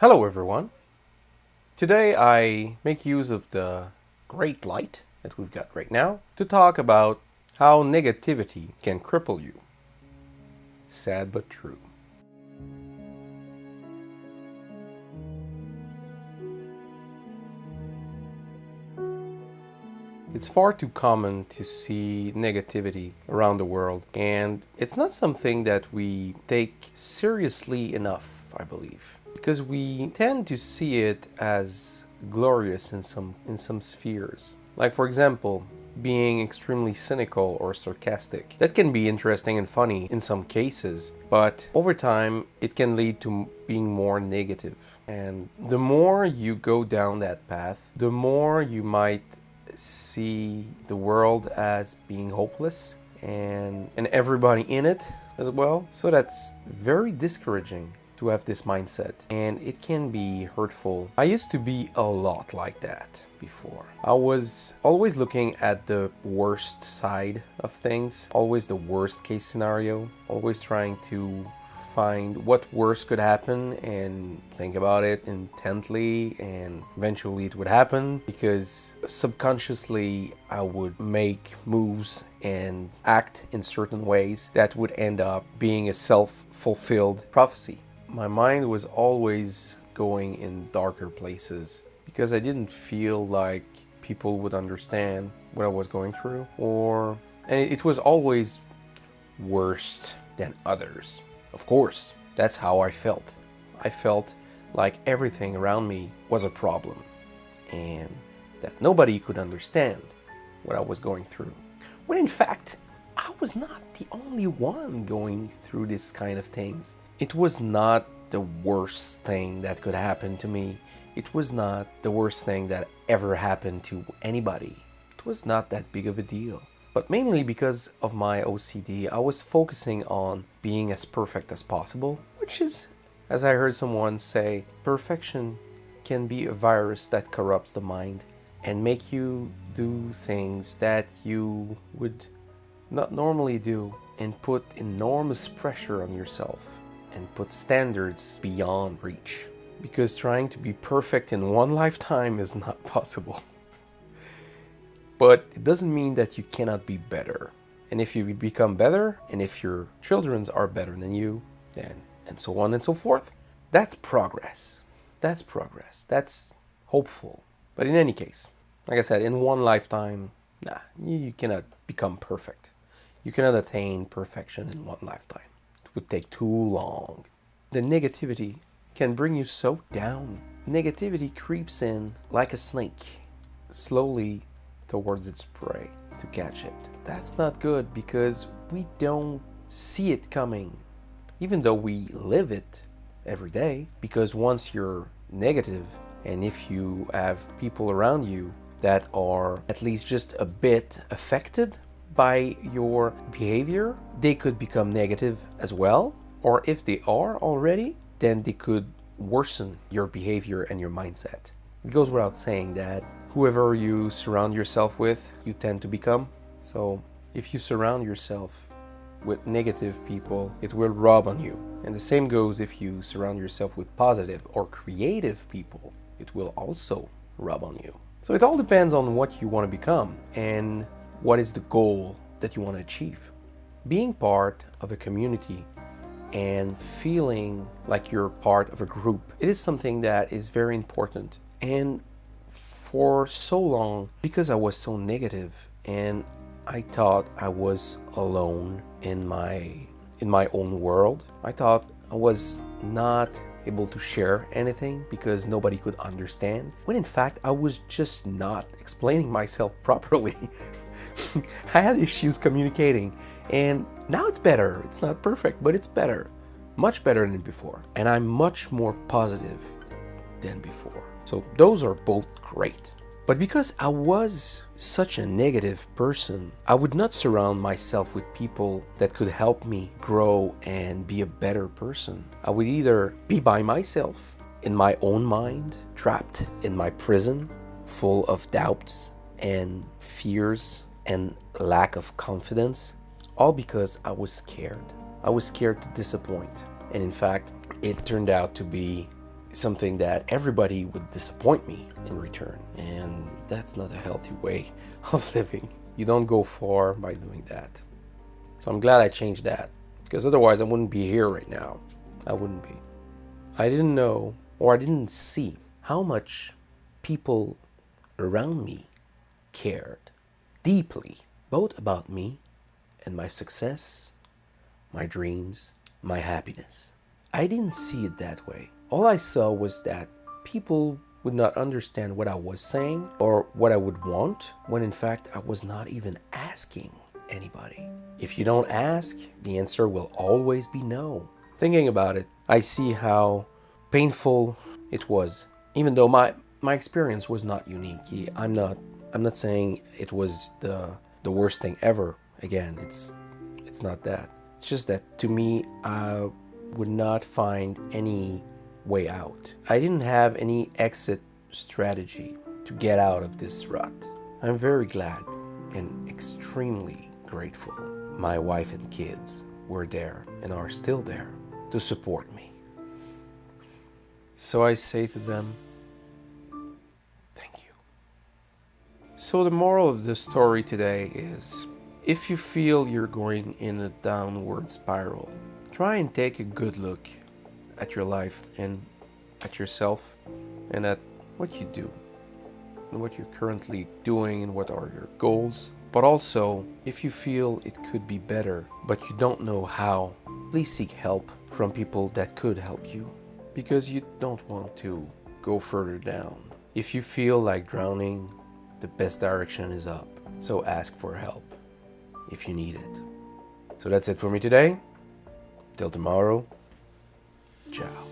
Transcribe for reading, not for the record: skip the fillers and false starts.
Hello everyone. Today I make use of the great light that we've got right now to talk about how negativity can cripple you. Sad but true. It's far too common to see negativity around the world, and it's not something that we take seriously enough, I believe, because we tend to see it as glorious in some spheres. Like for example, being extremely cynical or sarcastic. That can be interesting and funny in some cases, but over time it can lead to being more negative. And the more you go down that path, the more you might see the world as being hopeless and everybody in it as well. So that's very discouraging to have this mindset, and it can be hurtful. I used to be a lot like that before. I was always looking at the worst side of things, always the worst case scenario, always trying to find what worse could happen and think about it intently, and eventually it would happen because subconsciously I would make moves and act in certain ways that would end up being a self-fulfilled prophecy. My mind was always going in darker places because I didn't feel like people would understand what I was going through, and it was always worse than others. Of course, that's how I felt. I felt like everything around me was a problem and that nobody could understand what I was going through. When in fact, I was not the only one going through this kind of things. It was not the worst thing that could happen to me. It was not the worst thing that ever happened to anybody. It was not that big of a deal. But mainly because of my OCD, I was focusing on being as perfect as possible, which is, as I heard someone say, perfection can be a virus that corrupts the mind and make you do things that you would not normally do, and put enormous pressure on yourself and put standards beyond reach. Because trying to be perfect in one lifetime is not possible. But it doesn't mean that you cannot be better. And if you become better, and if your children are better than you, then, and so on and so forth, that's progress. That's progress. That's hopeful. But in any case, like I said, in one lifetime, you cannot become perfect. You cannot attain perfection in one lifetime. It would take too long. The negativity can bring you so down. Negativity creeps in like a snake, slowly towards its prey to catch it. That's not good because we don't see it coming, even though we live it every day. Because once you're negative, and if you have people around you that are at least just a bit affected by your behavior, they could become negative as well. Or if they are already, then they could worsen your behavior and your mindset. It goes without saying that whoever you surround yourself with, you tend to become. So if you surround yourself with negative people, it will rub on you. And the same goes if you surround yourself with positive or creative people, it will also rub on you. So it all depends on what you want to become and what is the goal that you want to achieve. Being part of a community and feeling like you're part of a group, it is something that is very important. And for so long, because I was so negative and I thought I was alone in my own world, I thought I was not able to share anything because nobody could understand, when in fact I was just not explaining myself properly. I had issues communicating, and now it's better. It's not perfect, but it's better. Much better than before. And I'm much more positive than before. So those are both great. But because I was such a negative person, I would not surround myself with people that could help me grow and be a better person. I would either be by myself, in my own mind, trapped in my prison, full of doubts and fears and lack of confidence, all because I was scared. I was scared to disappoint. And in fact, it turned out to be something that everybody would disappoint me in return. And that's not a healthy way of living. You don't go far by doing that. So I'm glad I changed that, because otherwise I wouldn't be here right now. I wouldn't be. I didn't know, or I didn't see how much people around me cared deeply, both about me and my success, my dreams, my happiness. I didn't see it that way. All I saw was that people would not understand what I was saying or what I would want, when in fact I was not even asking anybody. If you don't ask, the answer will always be no. Thinking about it, I see how painful it was. Even though my experience was not unique. I'm not saying it was the worst thing ever. Again, it's not that. It's just that to me, I would not find any way out. I didn't have any exit strategy to get out of this rut. I'm very glad and extremely grateful my wife and kids were there and are still there to support me. So I say to them, thank you. So the moral of the story today is, if you feel you're going in a downward spiral, try and take a good look at your life and at yourself and at what you do and what you're currently doing and what are your goals. But also, if you feel it could be better, but you don't know how, please seek help from people that could help you, because you don't want to go further down. If you feel like drowning, the best direction is up. So ask for help if you need it. So that's it for me today. Till tomorrow, ciao.